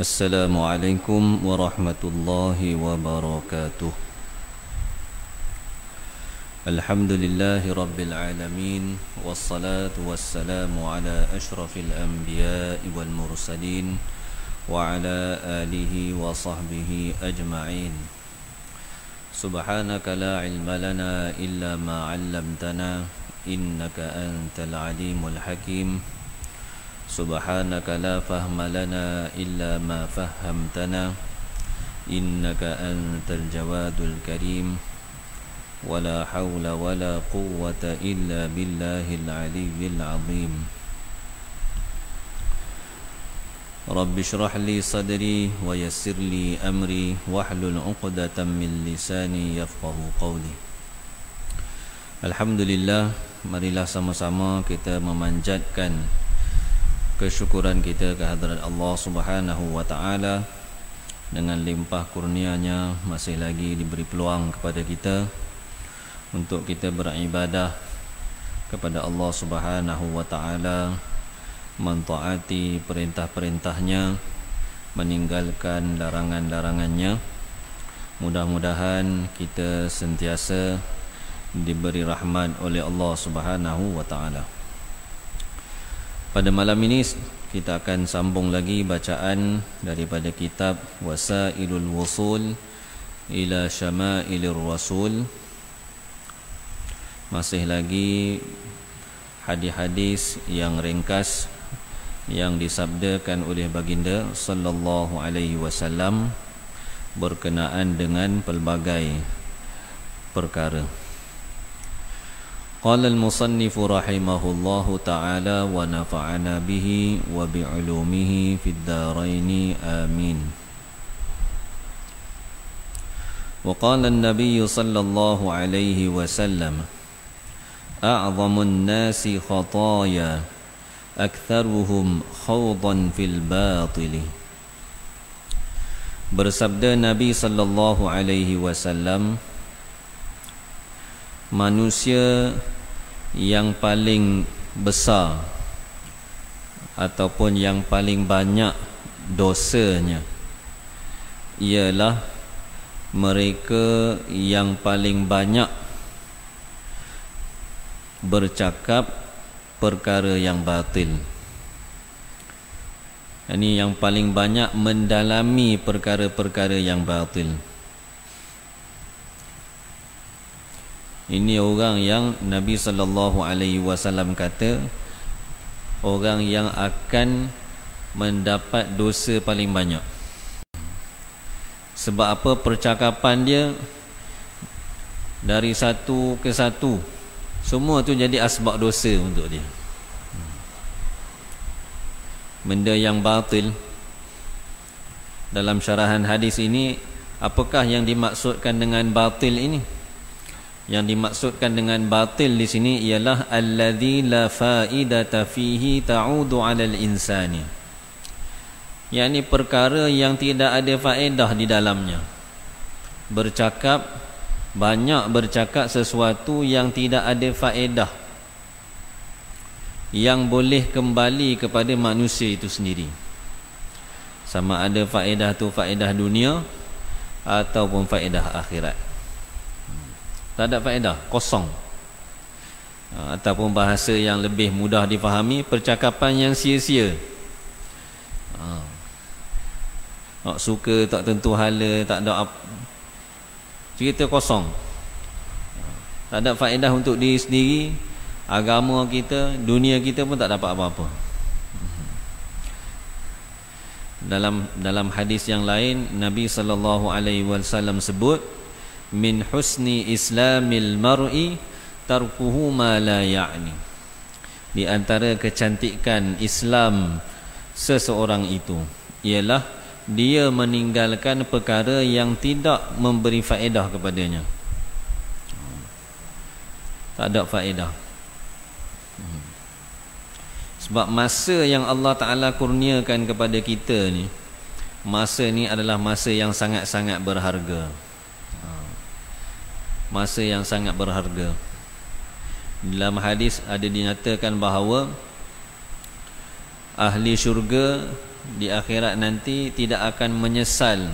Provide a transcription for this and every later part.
Assalamualaikum warahmatullahi wabarakatuh. Alhamdulillahi rabbil alamin, wassalatu wassalamu ala ashrafil anbiya'i wal mursalin wa ala alihi wa sahbihi ajma'in. Subhanaka la ilma lana illa ma 'allamtana innaka antal alimul hakim. Subhanaka la fahma lana illa ma fahhamtana innaka antal jawadul karim. Wala hawla wala quwwata illa billahil aliyyil azim. Rabbi shrah li sadri wa yassir li amri wahlul 'uqdatam min lisani yafqahu qawli. Alhamdulillah, marilah sama-sama kita memanjatkan kesyukuran kita ke hadirat Allah Subhanahu wa taala. Dengan limpah kurnia-Nya masih lagi diberi peluang kepada kita untuk kita beribadah kepada Allah Subhanahu wa taala, mentaati perintah-perintahnya, meninggalkan larangan-larangannya. Mudah-mudahan kita sentiasa diberi rahmat oleh Allah Subhanahu wa taala. Pada malam ini kita akan sambung lagi bacaan daripada kitab Wasailul Wusul ila Syamailir Rasul. Masih lagi hadis-hadis yang ringkas yang disabdakan oleh baginda sallallahu alaihi wasallam berkenaan dengan pelbagai perkara. Qala al-musannif rahimahullahu ta'ala wa nafa'ana bihi wa bi'ulumihi fid dharain amin. Wa qala an-nabiy sallallahu alaihi wasallam a'zamun nasi khataya aktharuhum khawdan fil batil. Bersabda Nabi sallallahu alaihi wasallam, manusia yang paling besar ataupun yang paling banyak dosanya ialah mereka yang paling banyak bercakap perkara yang batil. Ini yang paling banyak mendalami perkara-perkara yang batil. Ini orang yang Nabi sallallahu alaihi wasallam kata orang yang akan mendapat dosa paling banyak. Sebab apa? Percakapan dia dari satu ke satu, semua tu jadi asbab dosa untuk dia. Benda yang batil. Dalam syarahan hadis ini, apakah yang dimaksudkan dengan batil ini? Yang dimaksudkan dengan batil di sini ialah alladzi la faidata fihi ta'udu 'alal insani. yakni perkara yang tidak ada faedah di dalamnya. Bercakap, banyak bercakap sesuatu yang tidak ada faedah, yang boleh kembali kepada manusia itu sendiri. Sama ada faedah tu faedah dunia ataupun faedah akhirat. Tak ada faedah, kosong. Ataupun bahasa yang lebih mudah difahami, percakapan yang sia-sia. Tak suka, tak tentu hala, tak ada cerita kosong. Tak ada faedah untuk diri sendiri, agama kita, dunia kita pun tak dapat apa-apa. Dalam hadis yang lain, Nabi sallallahu alaihi wasallam sebut, min husni islamil mar'i tarkuhu ma la ya'ni. Di antara kecantikan Islam seseorang itu ialah dia meninggalkan perkara yang tidak memberi faedah kepadanya. Tak ada faedah. Sebab masa yang Allah Ta'ala kurniakan kepada kita ni, masa ni adalah masa yang sangat-sangat berharga. Masa yang sangat berharga. Dalam hadis ada dinyatakan bahawa ahli syurga di akhirat nanti tidak akan menyesal,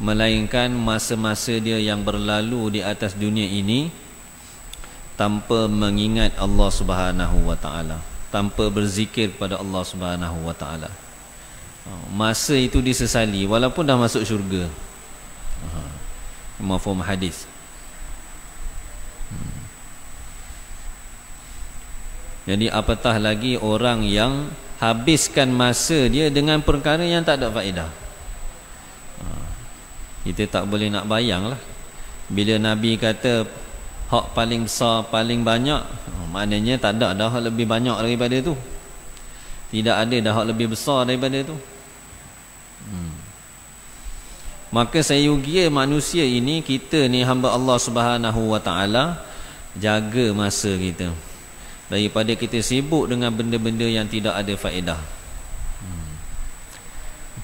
melainkan masa-masa dia yang berlalu di atas dunia ini tanpa mengingat Allah Subhanahu wa taala, tanpa berzikir pada Allah Subhanahu wa taala. Masa itu disesali walaupun dah masuk syurga. Mafhum hadis. Jadi apatah lagi orang yang habiskan masa dia dengan perkara yang tak ada faedah. Kita tak boleh nak bayang lah. Bila Nabi kata hak paling besar, paling banyak, maknanya tak ada dah hak lebih banyak daripada tu. Tidak ada dah hak lebih besar daripada tu. Maka sayugia manusia ini, kita ni hamba Allah Subhanahu wa taala, jaga masa kita daripada kita sibuk dengan benda-benda yang tidak ada faedah.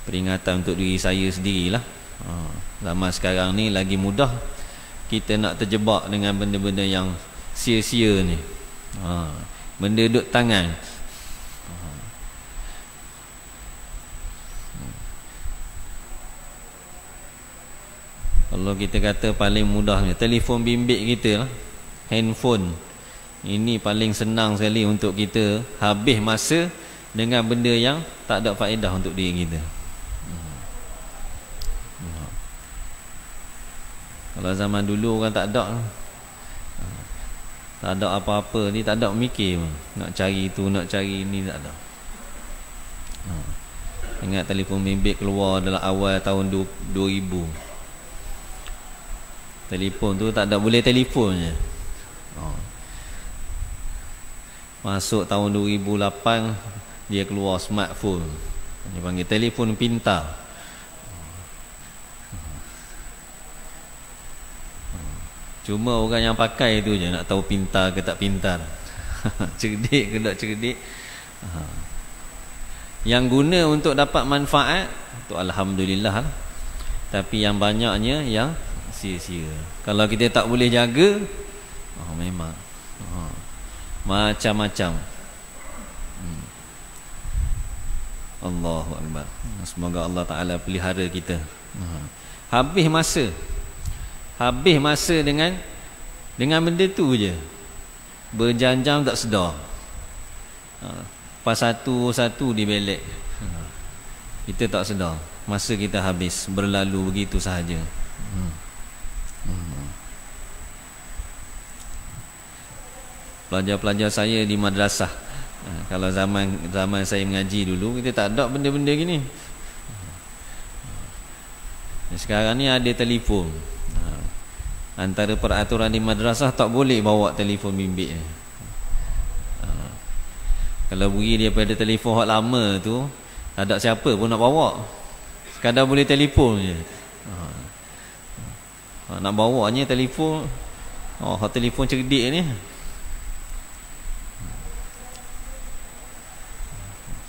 Peringatan untuk diri saya sendirilah. Zaman sekarang ni lagi mudah kita nak terjebak dengan benda-benda yang sia-sia ni. Benda duduk tangan. Kalau kita kata paling mudahnya telefon bimbit kita lah, handphone, ini paling senang sekali untuk kita habis masa dengan benda yang tak ada faedah untuk diri kita. Kalau zaman dulu orang tak ada apa-apa ni, tak ada mikir nak cari tu, nak cari ni, tak ada. Ingat telefon bimbit keluar dalam awal tahun 2000. Telefon tu tak ada boleh telefon je. Masuk tahun 2008 dia keluar smartphone. Dia panggil telefon pintar. Cuma orang yang pakai tu je nak tahu pintar ke tak pintar. Cerdik ke tak cerdik. Yang guna untuk dapat manfaat tu alhamdulillah lah. Tapi yang banyaknya yang sia-sia. Kalau kita tak boleh jaga, memang macam-macam. Allahu Akbar. Semoga Allah Ta'ala pelihara kita. Habis masa dengan benda tu je, berjam-jam tak sedar. Pas satu dibelek, kita tak sedar masa kita habis, berlalu begitu sahaja. Pelajar-pelajar saya di madrasah, kalau zaman saya mengaji dulu, kita tak ada benda-benda gini. Sekarang ni ada telefon. Antara peraturan di madrasah, tak boleh bawa telefon bimbit. Kalau pergi daripada telefon hak lama tu, tak ada siapa pun nak bawa, sekadar boleh telefon je. Nak bawanya telefon, hak telefon cerdik ni,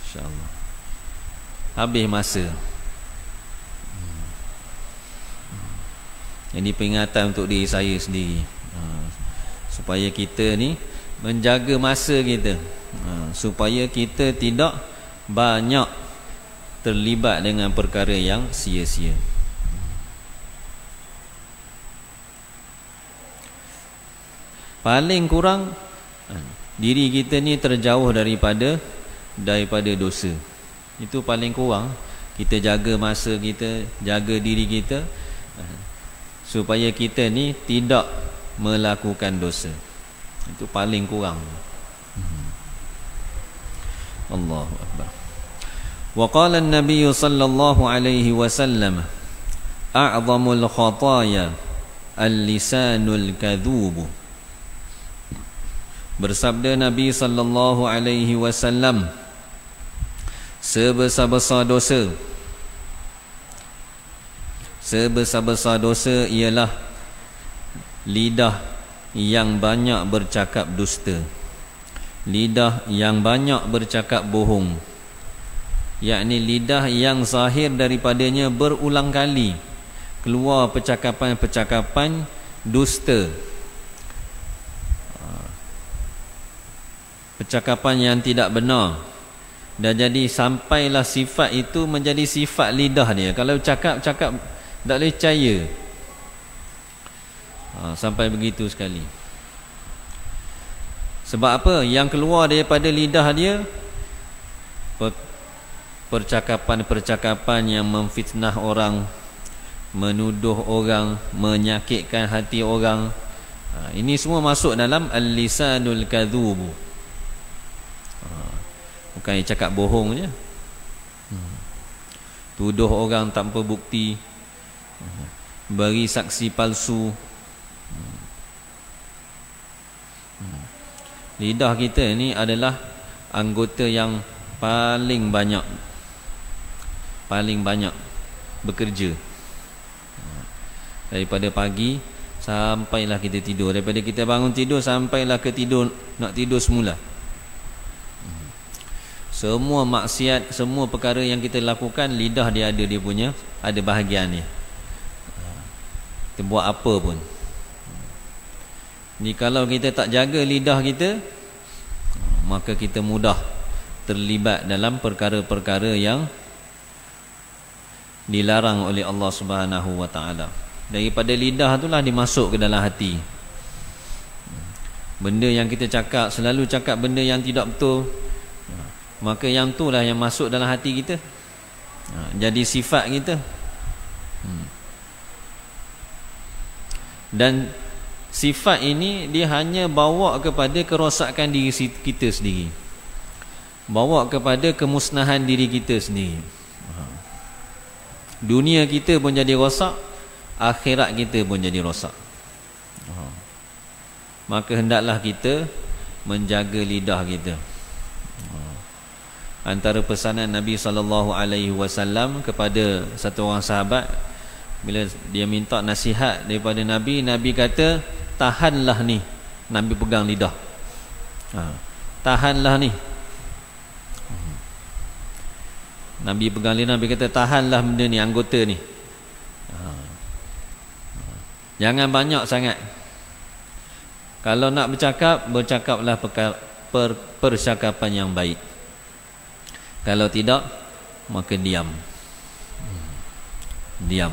InsyaAllah habis masa. Jadi peringatan untuk diri saya sendiri, supaya kita ni menjaga masa kita, supaya kita tidak banyak terlibat dengan perkara yang sia-sia. Paling kurang diri kita ni terjauh daripada dosa. Itu paling kurang. Kita jaga masa kita, jaga diri kita, supaya kita ni tidak melakukan dosa. Itu paling kurang. Allahu Akbar. Wa qala an-nabiy sallallahu alaihi wasallam, a'zamul khataya al-lisanul kadhub. Bersabda Nabi sallallahu alaihi wasallam, sebesar-besar dosa ialah lidah yang banyak bercakap dusta, lidah yang banyak bercakap bohong, yakni lidah yang zahir daripadanya berulang kali keluar percakapan-percakapan dusta, percakapan yang tidak benar, Dan jadi sampailah sifat itu menjadi sifat lidah dia. Kalau cakap tak boleh percaya. Sampai begitu sekali. Sebab apa? Yang keluar daripada lidah dia percakapan-percakapan yang memfitnah orang, menuduh orang, menyakitkan hati orang. Ini semua masuk dalam al-lisanul kadhub. Bukan cakap bohong je. Tuduh orang tanpa bukti, beri saksi palsu. Lidah kita ni adalah anggota yang paling banyak bekerja. Daripada pagi sampailah kita tidur, daripada kita bangun tidur sampailah ke tidur, nak tidur semula. Semua maksiat, semua perkara yang kita lakukan, lidah dia punya, ada bahagian dia. Kita buat apa pun. Ni kalau kita tak jaga lidah kita, maka kita mudah terlibat dalam perkara-perkara yang dilarang oleh Allah Subhanahu wa taala. Daripada lidah itulah dimasuk ke dalam hati. Benda yang kita cakap, selalu cakap benda yang tidak betul, maka yang itulah yang masuk dalam hati kita, jadi sifat kita. Dan sifat ini dia hanya bawa kepada kerosakan diri kita sendiri, bawa kepada kemusnahan diri kita sendiri. Dunia kita pun jadi rosak, akhirat kita pun jadi rosak. Maka hendaklah kita menjaga lidah kita. Antara pesanan Nabi SAW kepada satu orang sahabat, bila dia minta nasihat daripada Nabi, Nabi kata, tahanlah ni. Nabi pegang lidah. Tahanlah ni. Nabi pegang lidah, Nabi kata, tahanlah benda ni, anggota ni. Jangan banyak sangat. Kalau nak bercakap, bercakaplah percakapan yang baik. Kalau tidak, maka diam. Diam.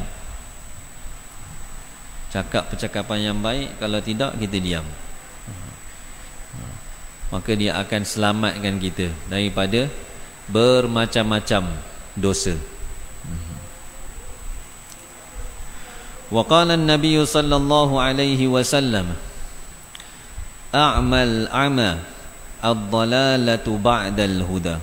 Cakap percakapan yang baik. Kalau tidak, kita diam. Maka dia akan selamatkan kita daripada bermacam-macam dosa. Wa qala an-nabiy sallallahu alaihi wasallam, a'mal 'ama ad-dhalalatu ba'da al-huda.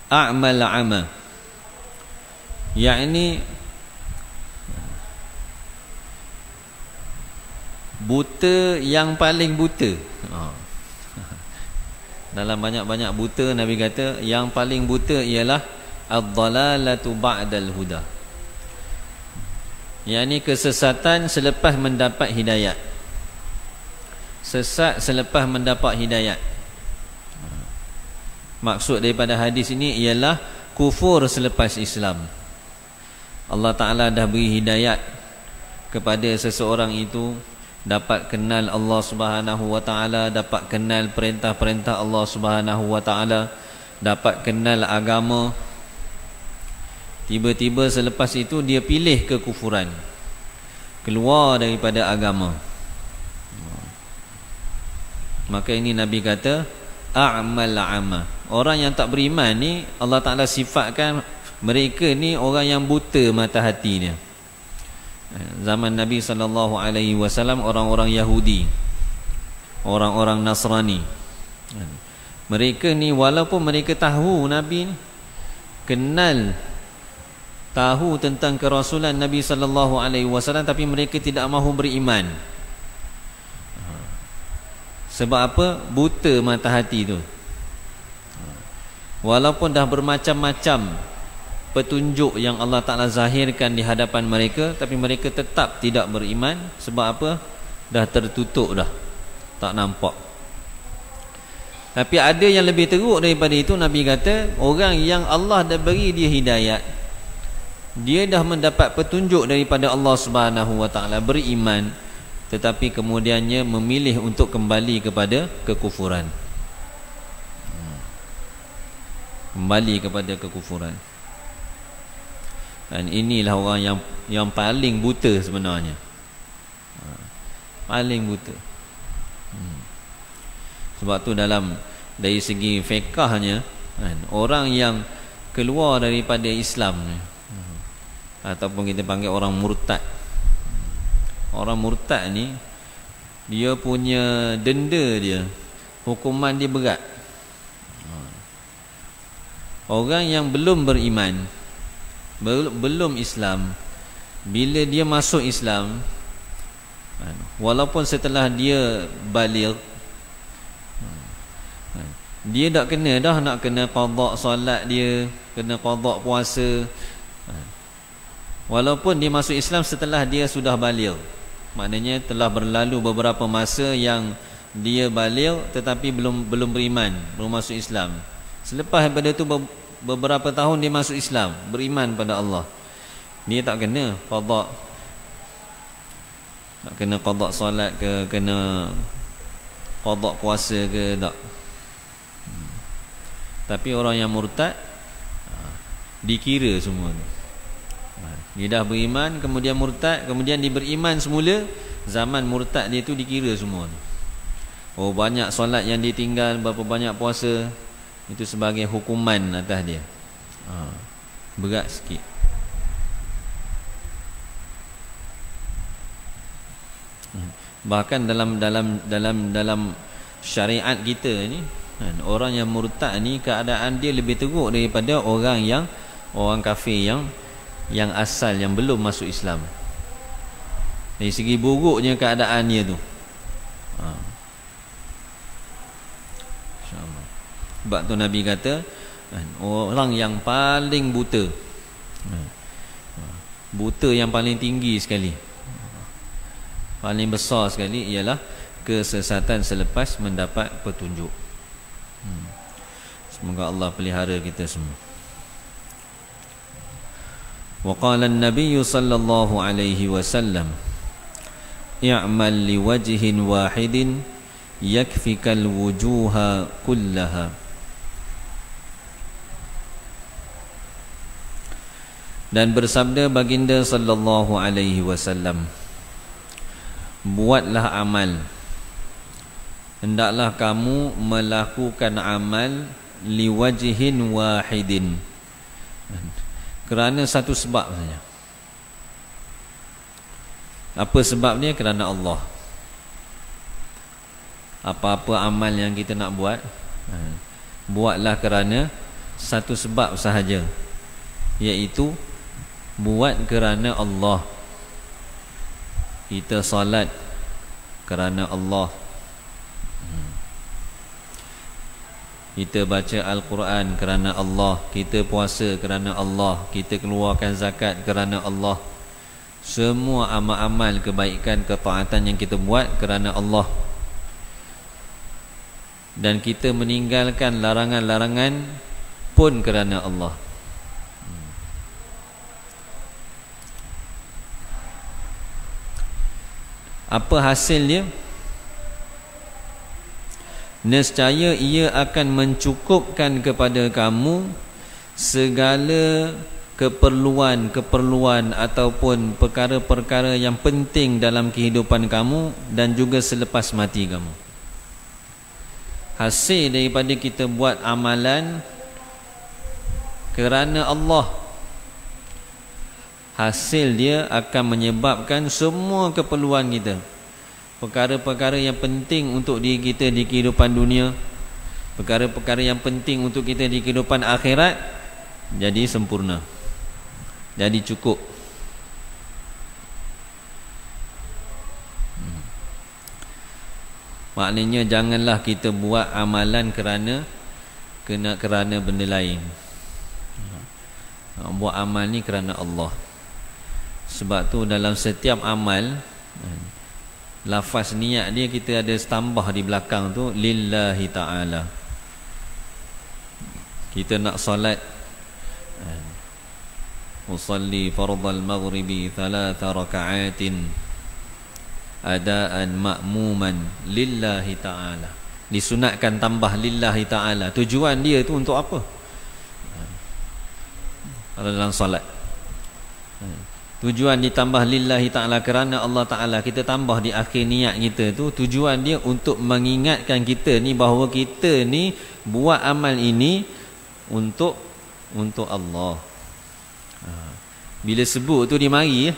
A'mal 'ama, yakni buta yang paling buta. Dalam banyak-banyak buta, Nabi kata yang paling buta ialah ad-dhalalatu ba'dal huda, yakni kesesatan selepas mendapat hidayat. Sesat selepas mendapat hidayat. Maksud daripada hadis ini ialah kufur selepas Islam. Allah Ta'ala dah beri hidayat kepada seseorang itu, dapat kenal Allah Subhanahu wa Ta'ala, dapat kenal perintah-perintah Allah Subhanahu wa Ta'ala, dapat kenal agama. Tiba-tiba selepas itu dia pilih kekufuran, keluar daripada agama. Maka ini Nabi kata a'mal 'ama. Orang yang tak beriman ni, Allah Ta'ala sifatkan mereka ni orang yang buta mata hatinya. Zaman Nabi SAW, orang-orang Yahudi, orang-orang Nasrani, mereka ni walaupun mereka tahu Nabi ni, kenal, tahu tentang kerasulan Nabi SAW, tapi mereka tidak mahu beriman. Sebab apa? Buta mata hati tu. Walaupun dah bermacam-macam petunjuk yang Allah Ta'ala zahirkan di hadapan mereka, tapi mereka tetap tidak beriman. Sebab apa? Dah tertutup dah, tak nampak. Tapi ada yang lebih teruk daripada itu. Nabi kata orang yang Allah dah beri dia hidayat, dia dah mendapat petunjuk daripada Allah Subhanahu wa Ta'ala, beriman, tetapi kemudiannya memilih untuk kembali kepada kekufuran. Kembali kepada kekufuran. Dan inilah orang yang paling buta sebenarnya. Paling buta. Sebab tu dari segi fiqahnya kan, orang yang keluar daripada Islam ni, ataupun kita panggil orang murtad. Orang murtad ni, dia punya denda dia, hukuman dia berat. Orang yang belum beriman, belum Islam, bila dia masuk Islam, walaupun setelah dia baligh, dia tak kena dah nak kena qada solat dia, kena qada puasa. Walaupun dia masuk Islam setelah dia sudah baligh, maknanya telah berlalu beberapa masa yang dia baligh tetapi belum beriman, belum masuk Islam. Selepas daripada itu beberapa tahun dia masuk Islam, beriman pada Allah, dia tak kena qada, tak kena qada solat ke, kena qada puasa ke, tak. Tapi orang yang murtad dikira semua. Dia dah beriman, kemudian murtad, kemudian dia beriman semula, zaman murtad dia tu dikira semua. Oh, banyak solat yang ditinggal, berapa banyak puasa, itu sebagai hukuman atas dia. Berat sikit. Bahkan dalam syariat kita ni, orang yang murtad ni keadaan dia lebih teruk daripada orang kafir yang asal, yang belum masuk Islam. Dari segi buruknya keadaannya tu. Sebab tu Nabi kata, orang yang paling buta, buta yang paling tinggi sekali, paling besar sekali, ialah kesesatan selepas mendapat petunjuk. Semoga Allah pelihara kita semua. Wa qala an-nabiy sallallahu alaihi wasallam, i'mal liwajhin wahidin yakfikal wujuha kullaha. Dan bersabda baginda sallallahu alaihi wasallam, buatlah amal, hendaklah kamu melakukan amal liwajhin wahidin, kerana satu sebab saja. Apa sebabnya? Kerana Allah. Apa-apa amal yang kita nak buat, buatlah kerana satu sebab sahaja, iaitu buat kerana Allah. Kita salat kerana Allah, kita baca Al-Quran kerana Allah, kita puasa kerana Allah, kita keluarkan zakat kerana Allah. Semua amal-amal kebaikan, ketaatan yang kita buat kerana Allah. Dan kita meninggalkan larangan-larangan pun kerana Allah. Apa hasilnya? Nescaya ia akan mencukupkan kepada kamu segala keperluan ataupun perkara-perkara yang penting dalam kehidupan kamu dan juga selepas mati kamu. Hasil daripada kita buat amalan kerana Allah, hasil dia akan menyebabkan semua keperluan kita, perkara-perkara yang penting untuk diri kita di kehidupan dunia, perkara-perkara yang penting untuk kita di kehidupan akhirat, jadi sempurna, jadi cukup. Maknanya janganlah kita buat amalan kerana benda lain. Buat amal ni kerana Allah. Sebab tu dalam setiap amal, lafaz niat dia kita ada tambah di belakang tu, lillahi ta'ala. Kita nak solat, usalli fardal maghribi 3 raka'atin adaan ma'muman lillahi ta'ala. Disunatkan tambah lillahi ta'ala. Tujuan dia tu untuk apa? Kalau dalam solat, tujuan ditambah lillahi ta'ala kerana Allah Ta'ala. Kita tambah di akhir niat kita tu, tujuan dia untuk mengingatkan kita ni bahawa kita ni buat amal ini untuk Allah. Bila sebut tu dia mari ya.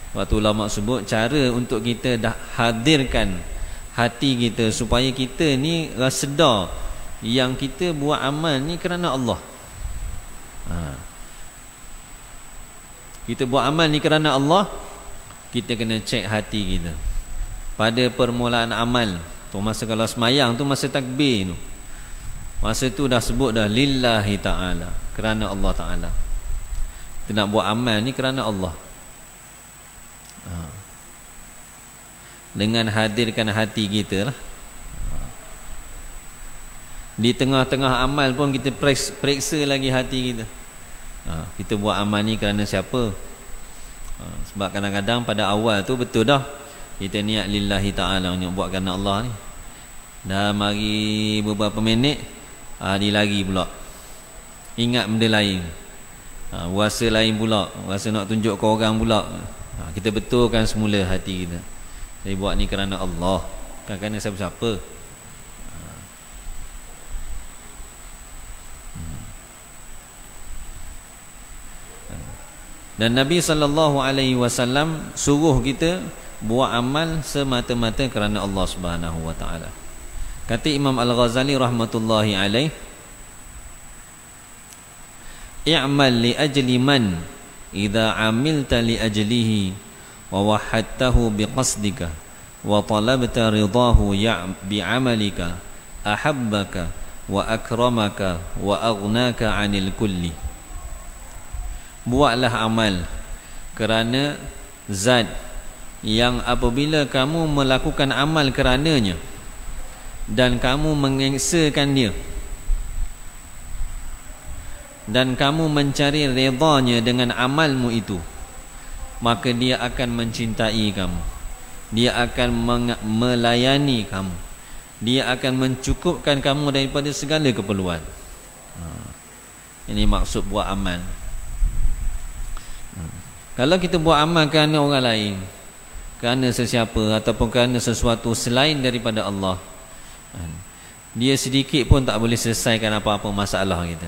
Waktu ulama sebut cara untuk kita dah hadirkan hati kita supaya kita ni sedar yang kita buat amal ni kerana Allah. Kita buat amal ni kerana Allah, kita kena cek hati kita. Pada permulaan amal tu, masa kalau semayang tu, masa takbir tu, masa tu dah sebut dah lillahi ta'ala, kerana Allah Ta'ala. Kita nak buat amal ni kerana Allah. Dengan hadirkan hati kita lah. Di tengah-tengah amal pun kita periksa lagi hati kita. Kita buat amal ni kerana siapa? Sebab kadang-kadang pada awal tu betul dah kita niat lillahi ta'ala, nak buat kerana Allah ni. Dah mari beberapa minit, dia lari pula, ingat benda lain, rasa lain pula, rasa nak tunjuk ke orang pula. Kita betulkan semula hati kita, saya buat ni kerana Allah, bukan kerana siapa-siapa. Dan Nabi SAW suruh kita buat amal semata-mata kerana Allah Subhanahu wa taala. Kata Imam Al-Ghazali rahmatullahi alaih, i'mal li ajli man idza amilta li ajlihi wa wahadtahu biqasdika wa talabta ridahu bi'amalika ahabbaka wa akramaka wa aghnaka 'anil kulli. Buatlah amal kerana zat yang apabila kamu melakukan amal kerananya dan kamu mengesahkan dia dan kamu mencari redanya dengan amalmu itu, maka dia akan mencintai kamu, dia akan melayani kamu, dia akan mencukupkan kamu daripada segala keperluan. Ini maksud buat amal. Kalau kita buat amal kerana orang lain, kerana sesiapa ataupun kerana sesuatu selain daripada Allah, dia sedikit pun tak boleh selesaikan apa-apa masalah kita,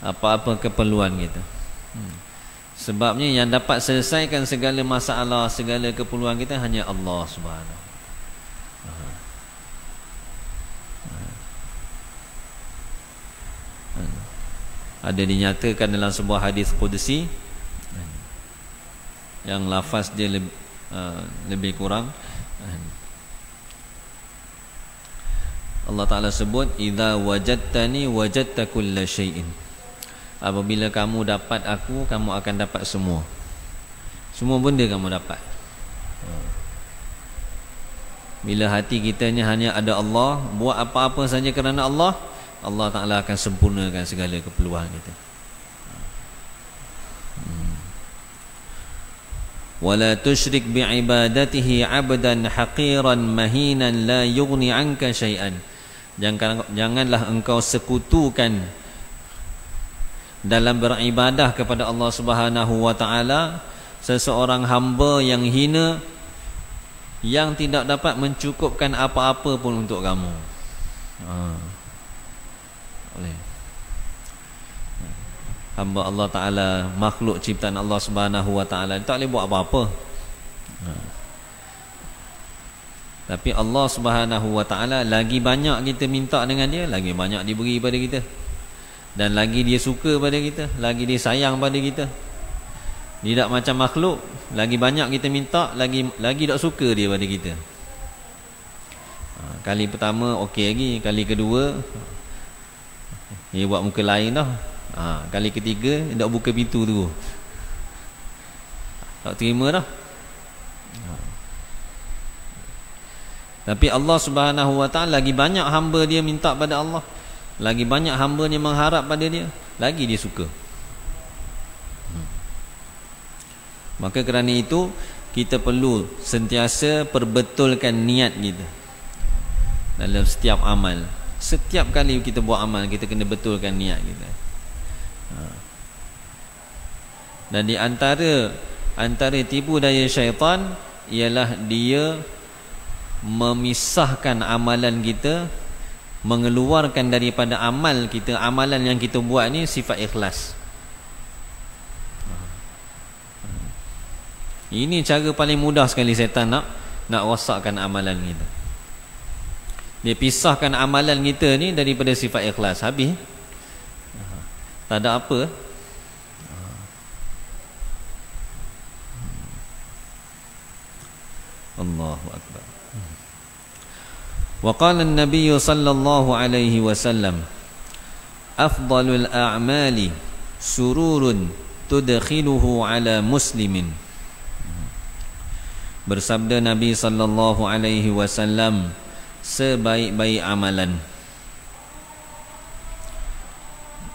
apa-apa keperluan kita. Sebabnya yang dapat selesaikan segala masalah, segala keperluan kita hanya Allah Subhanahu. Ada dinyatakan dalam sebuah hadis qudsi yang lafaz dia lebih kurang. Allah Ta'ala sebut, idza wajadtani wajadta kulla syai'in. Apabila kamu dapat aku, kamu akan dapat semua benda kamu dapat. Bila hati kita ni hanya ada Allah, buat apa-apa saja kerana Allah, Allah Ta'ala akan sempurnakan segala keperluan kita. Wala tusyrik bi'ibadatihi 'abdan haqiran mahinan la yughni 'anka syai'an. Janganlah engkau sekutukan dalam beribadah kepada Allah Subhanahu wa taala seseorang hamba yang hina, yang tidak dapat mencukupkan apa-apa pun untuk kamu. Hamba Allah Ta'ala, makhluk ciptaan Allah Subhanahu wa taala, tak boleh buat apa-apa. Tapi Allah Subhanahu wa taala, lagi banyak kita minta dengan dia, lagi banyak diberi pada kita. Dan lagi dia suka pada kita, lagi dia sayang pada kita. Dia tak macam makhluk, lagi banyak kita minta, lagi tak suka dia pada kita. Kali pertama okey lagi, kali kedua dia buat muka lain dah. Kali ketiga dia tak buka pintu tu, tak terima dah. Tapi Allah Subhanahu wa taala, lagi banyak hamba dia minta pada Allah, lagi banyak hamba dia mengharap pada dia, lagi dia suka. Maka kerana itu kita perlu sentiasa perbetulkan niat kita dalam setiap amal. Setiap kali kita buat amal, kita kena betulkan niat kita. Dan di antara tipu daya syaitan ialah dia memisahkan amalan kita, mengeluarkan daripada amal kita, amalan yang kita buat ni sifat ikhlas. Ini cara paling mudah sekali syaitan nak rosakkan amalan kita. Dia pisahkan amalan kita ni daripada sifat ikhlas. Habis tak ada apa. Allahu akbar. Wa qala an-nabiy sallallahu alaihi wasallam, afdalul a'mali sururun tudkhiluhu ala muslimin. Bersabda Nabi sallallahu alaihi wasallam, sebaik-baik amalan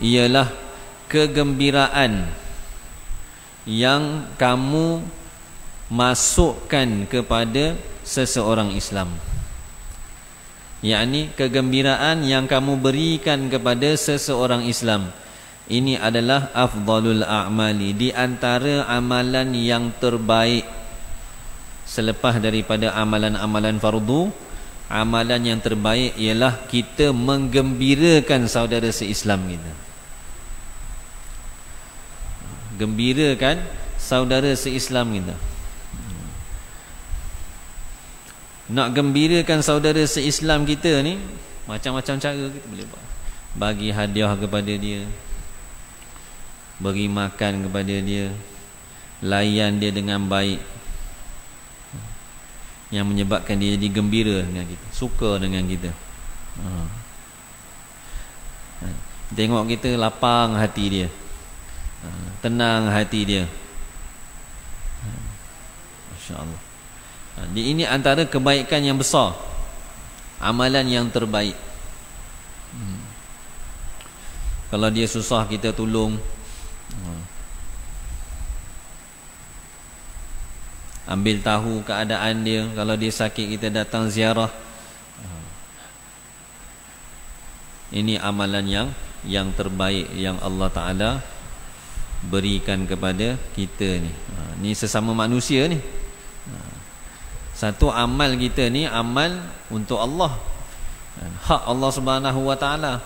ialah kegembiraan yang kamu masukkan kepada seseorang Islam. Yakni kegembiraan yang kamu berikan kepada seseorang Islam. Ini adalah afdalul a'mali, di antara amalan yang terbaik selepas daripada amalan-amalan fardu. Amalan yang terbaik ialah kita menggembirakan saudara se-Islam kita. Gembirakan saudara se-Islam kita. Nak gembirakan saudara se-Islam kita ni macam-macam cara kita boleh buat. Bagi hadiah kepada dia, beri makan kepada dia, layan dia dengan baik, yang menyebabkan dia jadi gembira dengan kita, suka dengan kita. Tengok kita lapang hati dia, tenang hati dia. Masya-Allah. Ini antara kebaikan yang besar, amalan yang terbaik. Kalau dia susah kita tolong, ambil tahu keadaan dia. Kalau dia sakit kita datang ziarah. Ini amalan yang terbaik yang Allah Ta'ala berikan kepada kita ni. Ni sesama manusia ni. Satu amal kita ni amal untuk Allah, hak Allah Subhanahu Wa Ta'ala.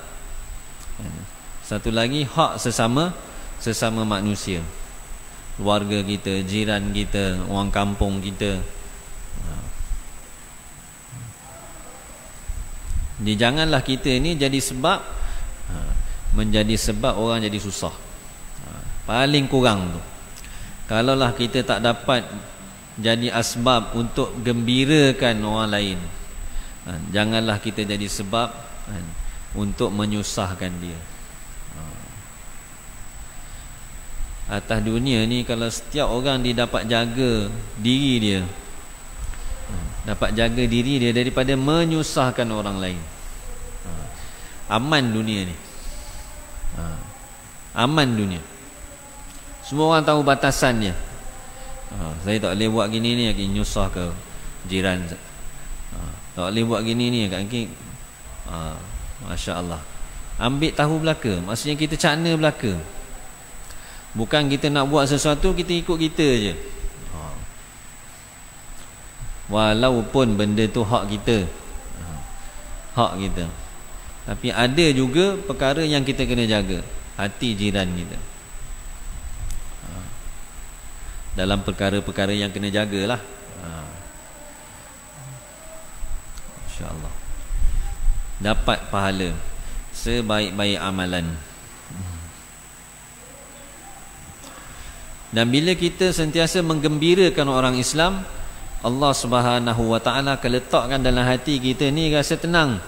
Satu lagi hak sesama manusia, keluarga kita, jiran kita, orang kampung kita. Jadi janganlah kita ni jadi sebab, menjadi sebab orang jadi susah. Paling kurang tu, kalaulah kita tak dapat jadi asbab untuk gembirakan orang lain, janganlah kita jadi sebab untuk menyusahkan dia. Atas dunia ni, kalau setiap orang dia dapat jaga diri dia, dapat jaga diri dia daripada menyusahkan orang lain, aman dunia ni. Aman dunia. Semua orang tahu batasan dia. Saya tak boleh buat gini ni, akan nyusah ke jiran. Tak boleh buat gini ni, akan Masya Allah, ambil tahu belaka. Maksudnya kita cakna belaka. Bukan kita nak buat sesuatu, kita ikut kita je, walaupun benda tu hak kita, hak kita. Tapi ada juga perkara yang kita kena jaga, hati jiran kita. Dalam perkara-perkara yang kena jagalah. InsyaAllah dapat pahala sebaik-baik amalan. Dan bila kita sentiasa menggembirakan orang Islam, Allah Subhanahu Wa Ta'ala akan letakkan dalam hati kita ni rasa tenang.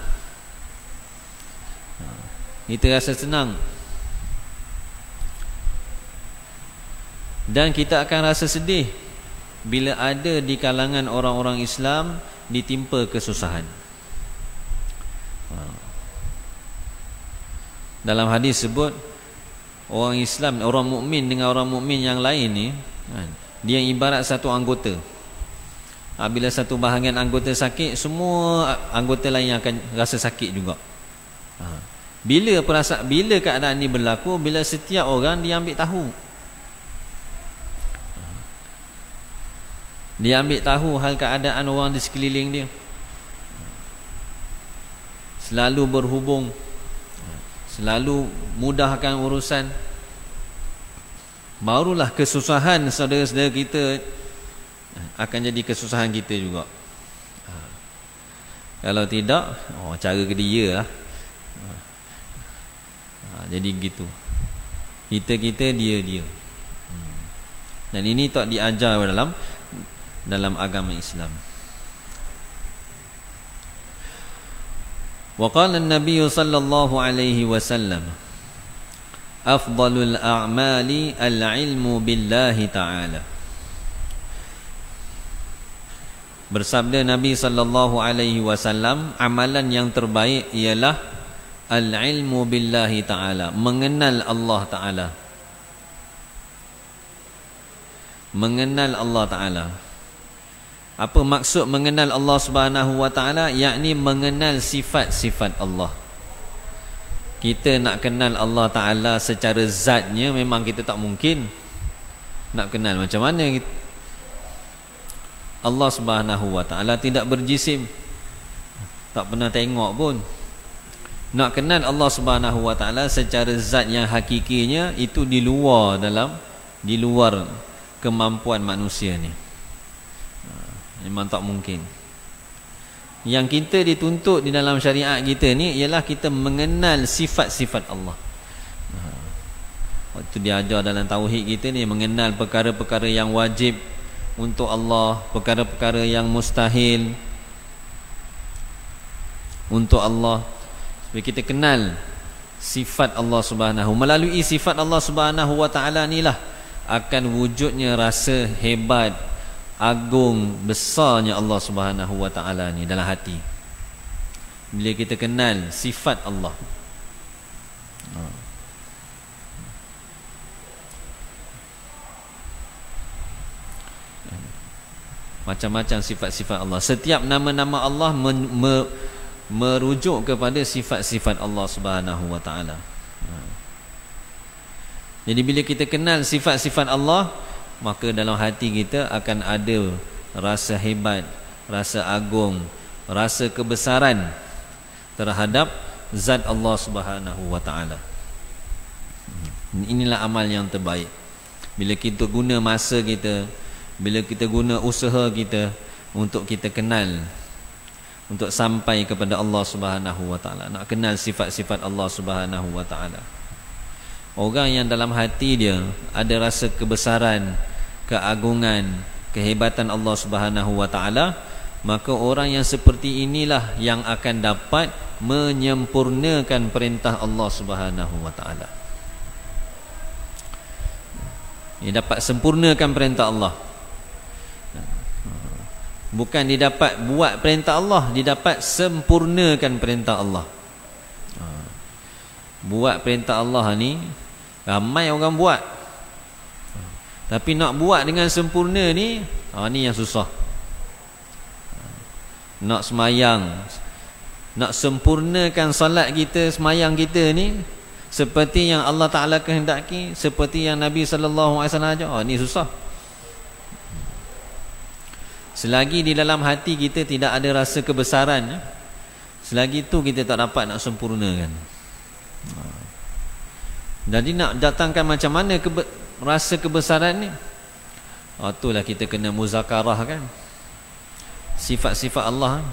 Kita rasa tenang. Dan kita akan rasa sedih bila ada di kalangan orang-orang Islam ditimpa kesusahan. Dalam hadis sebut, orang Islam, orang mukmin dengan orang mukmin yang lain ni, Dia ibarat satu anggota. Bila satu bahagian anggota sakit, semua anggota lain akan rasa sakit juga. Bila keadaan ni berlaku, bila setiap orang dia ambil tahu. Dia ambil tahu hal keadaan orang di sekeliling dia. Selalu berhubung, selalu mudahkan urusan. Barulah kesusahan saudara-saudara kita akan jadi kesusahan kita juga. Kalau tidak, cara ke dia lah. Jadi gitu. Kita, dia. Dan ini tak diajar dalam agama Islam. Wa qala an-nabiy sallallahu alaihi wasallam, afdalul a'mali al-ilmu billahi ta'ala. Bersabda Nabi sallallahu alaihi wasallam, amalan yang terbaik ialah al-ilmu billahi ta'ala, mengenal Allah Ta'ala. Mengenal Allah Ta'ala. Apa maksud mengenal Allah Subhanahu wa Ta'ala? Yakni mengenal sifat-sifat Allah. Kita nak kenal Allah Ta'ala secara zatnya, memang kita tak mungkin nak kenal. Macam mana kita? Allah Subhanahu wa Ta'ala tidak berjisim, tak pernah tengok pun. Nak kenal Allah Subhanahu wa Ta'ala secara zat yang hakikinya, itu di luar kemampuan manusia ni. Memang tak mungkin. Yang kita dituntut di dalam syariat kita ni ialah kita mengenal sifat-sifat Allah. Waktu diajar dalam tauhid kita ni, mengenal perkara-perkara yang wajib untuk Allah, perkara-perkara yang mustahil untuk Allah. Supaya kita kenal sifat Allah Subhanahu. Melalui sifat Allah Subhanahu wa Ta'ala inilah akan wujudnya rasa hebat, agung, besarnya Allah Subhanahu wa Ta'ala ni dalam hati. Bila kita kenal sifat Allah. Macam-macam sifat-sifat Allah. Setiap nama-nama Allah merujuk kepada sifat-sifat Allah Subhanahu wa Ta'ala. Jadi bila kita kenal sifat-sifat Allah, maka dalam hati kita akan ada rasa hebat, rasa agung, rasa kebesaran terhadap zat Allah Subhanahu wa Ta'ala. Inilah amal yang terbaik. Bila kita guna masa kita, bila kita guna usaha kita untuk kita kenal, untuk sampai kepada Allah Subhanahu wa Ta'ala, nak kenal sifat-sifat Allah Subhanahu wa Ta'ala. Orang yang dalam hati dia ada rasa kebesaran, keagungan, kehebatan Allah Subhanahu wa Ta'ala, maka orang yang seperti inilah yang akan dapat menyempurnakan perintah Allah Subhanahu wa Ta'ala. Dia dapat sempurnakan perintah Allah. Bukan dia dapat buat perintah Allah, dia dapat sempurnakan perintah Allah. Buat perintah Allah ni ramai orang buat, tapi nak buat dengan sempurna ni, ni yang susah. Nak semayang, nak sempurnakan salat kita, semayang kita ni seperti yang Allah Ta'ala kehendaki, seperti yang Nabi SAW ajar, ni susah. Selagi di dalam hati kita tidak ada rasa kebesaran, selagi tu kita tak dapat nak sempurnakan. Jadi nak datangkan macam mana rasa kebesaran ni? Itulah kita kena muzakarah kan, sifat-sifat Allah.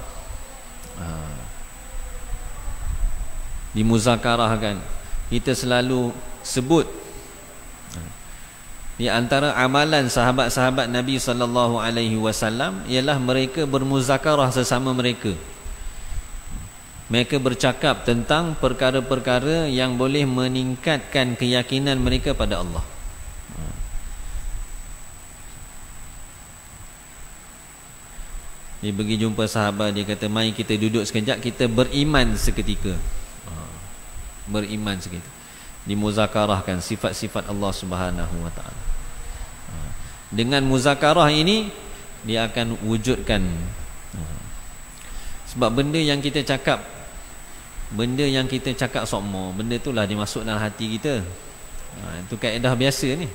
Dimuzakarahkan, kita selalu sebut. Di antara amalan sahabat-sahabat Nabi SAW ialah mereka bermuzakarah sesama mereka. Mereka bercakap tentang perkara-perkara yang boleh meningkatkan keyakinan mereka pada Allah. Dia pergi jumpa sahabat, dia kata, mari kita duduk sekejap, kita beriman seketika. Beriman seketika. Dimuzakarahkan sifat-sifat Allah Subhanahu wa Ta'ala. Dengan muzakarah ini dia akan wujudkan. Sebab benda yang kita cakap sokmo, benda itulah dimasuk dalam hati kita. Itu kaedah biasa ni.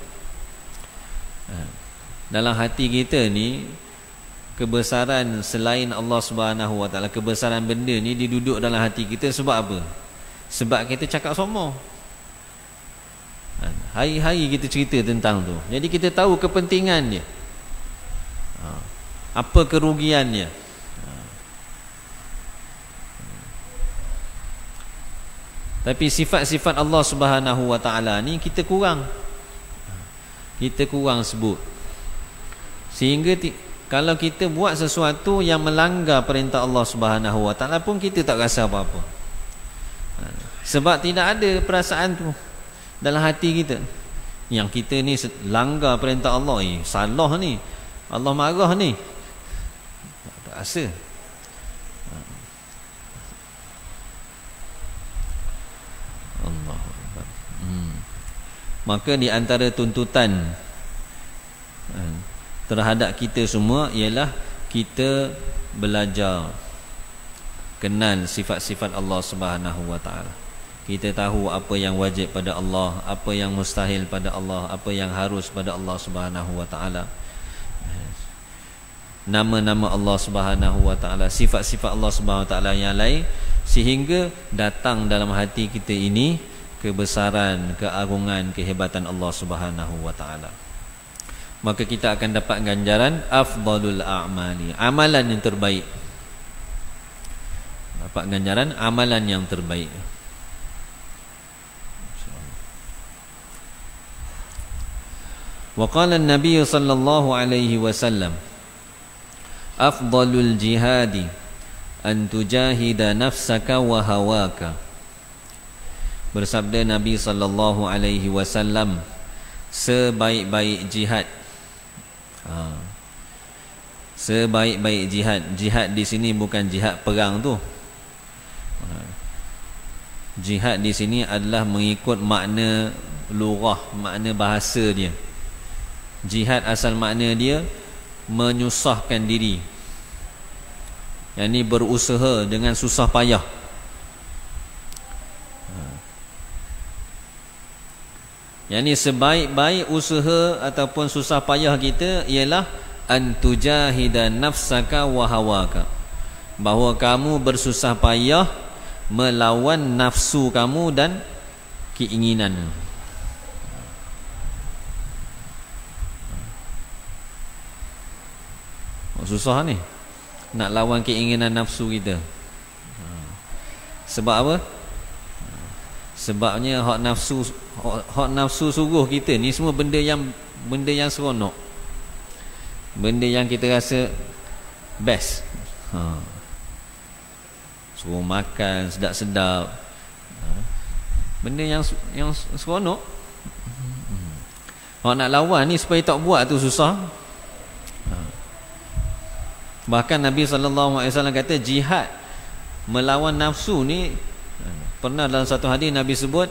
Dalam hati kita ni, kebesaran selain Allah Subhanahu Wa Taala, kebesaran benda ni diduduk dalam hati kita sebab apa? Sebab kita cakap sokmo. Hari-hari kita cerita tentang tu. Jadi kita tahu kepentingan dia, apa kerugiannya. Tapi sifat-sifat Allah Subhanahu Wa Taala ni kita kurang sebut. Sehingga kalau kita buat sesuatu yang melanggar perintah Allah Subhanahu Wa Taala pun kita tak rasa apa-apa. Sebab tidak ada perasaan tu dalam hati kita. Yang kita ni langgar perintah Allah, salah ni, Allah marah ni, tak rasa. Maka di antara tuntutan terhadap kita semua ialah kita belajar kenal sifat-sifat Allah Subhanahu Wa Taala. Kita tahu apa yang wajib pada Allah, apa yang mustahil pada Allah, apa yang harus pada Allah Subhanahu Wa Taala. Nama-nama Allah Subhanahu Wa Taala, sifat-sifat Allah Subhanahu Wa Taala yang lain, sehingga datang dalam hati kita ini kebesaran, keagungan, kehebatan Allah Subhanahu Wa Taala. Maka kita akan dapat ganjaran afdalul a'mali, amalan yang terbaik. Dapat ganjaran amalan yang terbaik. Wa qala an-nabiy sallallahu alaihi wasallam, afdalul jihadi an tujahida nafsaka wa hawaka. Bersabda Nabi sallallahu alaihi wasallam, sebaik-baik jihad, sebaik-baik jihad. Jihad di sini bukan jihad perang tu. Jihad di sini adalah mengikut makna lughah, makna bahasa dia. Jihad asal makna dia menyusahkan diri, yang ni berusaha dengan susah payah. Yang ni sebaik-baik usaha ataupun susah payah kita ialah antujahida nafsaka wa hawaka, bahawa kamu bersusah payah melawan nafsu kamu dan keinginan. Susah ni nak lawan keinginan nafsu kita. Sebab apa? Sebabnya hak nafsu suruh kita ni semua benda yang seronok, benda yang kita rasa best. Suruh makan sedap-sedap, benda yang seronok. Hak nak lawan ni supaya tak buat tu susah. Bahkan Nabi SAW kata jihad melawan nafsu ni, pernah dalam satu hadis Nabi sebut,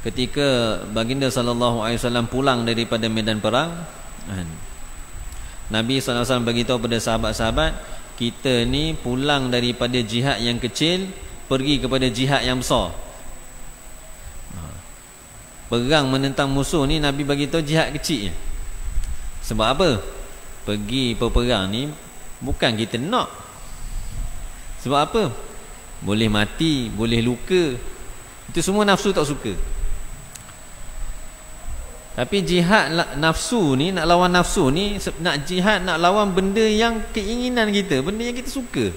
ketika baginda SAW pulang daripada medan perang, Nabi SAW beritahu pada sahabat-sahabat, kita ni pulang daripada jihad yang kecil pergi kepada jihad yang besar. Perang menentang musuh ni Nabi beritahu jihad kecil. Sebab apa? Pergi berperang ni bukan kita nak. Sebab apa? Boleh mati, boleh luka. Itu semua nafsu tak suka. Tapi jihad nafsu ni, nak lawan nafsu ni, nak jihad, nak lawan benda yang keinginan kita, benda yang kita suka.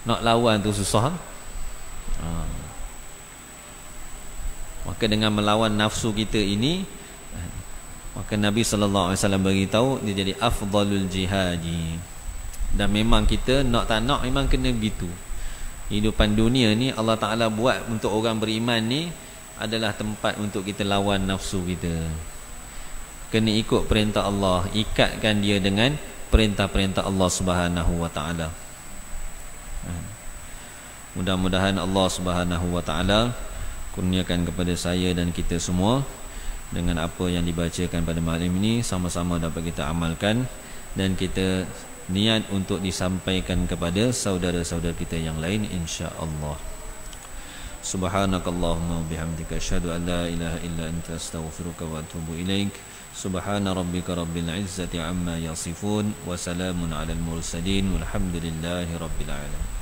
Nak lawan tu susah. Maka dengan melawan nafsu kita ini, maka Nabi SAW beritahu dia jadi afdalul jihadi. Dan memang kita nak tak nak memang kena begitu. Hidupan dunia ni Allah Ta'ala buat untuk orang beriman ni adalah tempat untuk kita lawan nafsu kita. Kena ikut perintah Allah, ikatkan dia dengan perintah-perintah Allah Subhanahu Wa Ta'ala. Mudah-mudahan Allah Subhanahu Wa Ta'ala kurniakan kepada saya dan kita semua dengan apa yang dibacakan pada malam ini sama-sama dapat kita amalkan dan kita niat untuk disampaikan kepada saudara-saudara kita yang lain insya-Allah. Subhanakallahumma bihamdika asyhadu an la ilaha illa anta astaghfiruka wa atubu ilaik. Subhana rabbika rabbil izzati amma yasifun wa salamun alal mursalin walhamdulillahi rabbil alamin.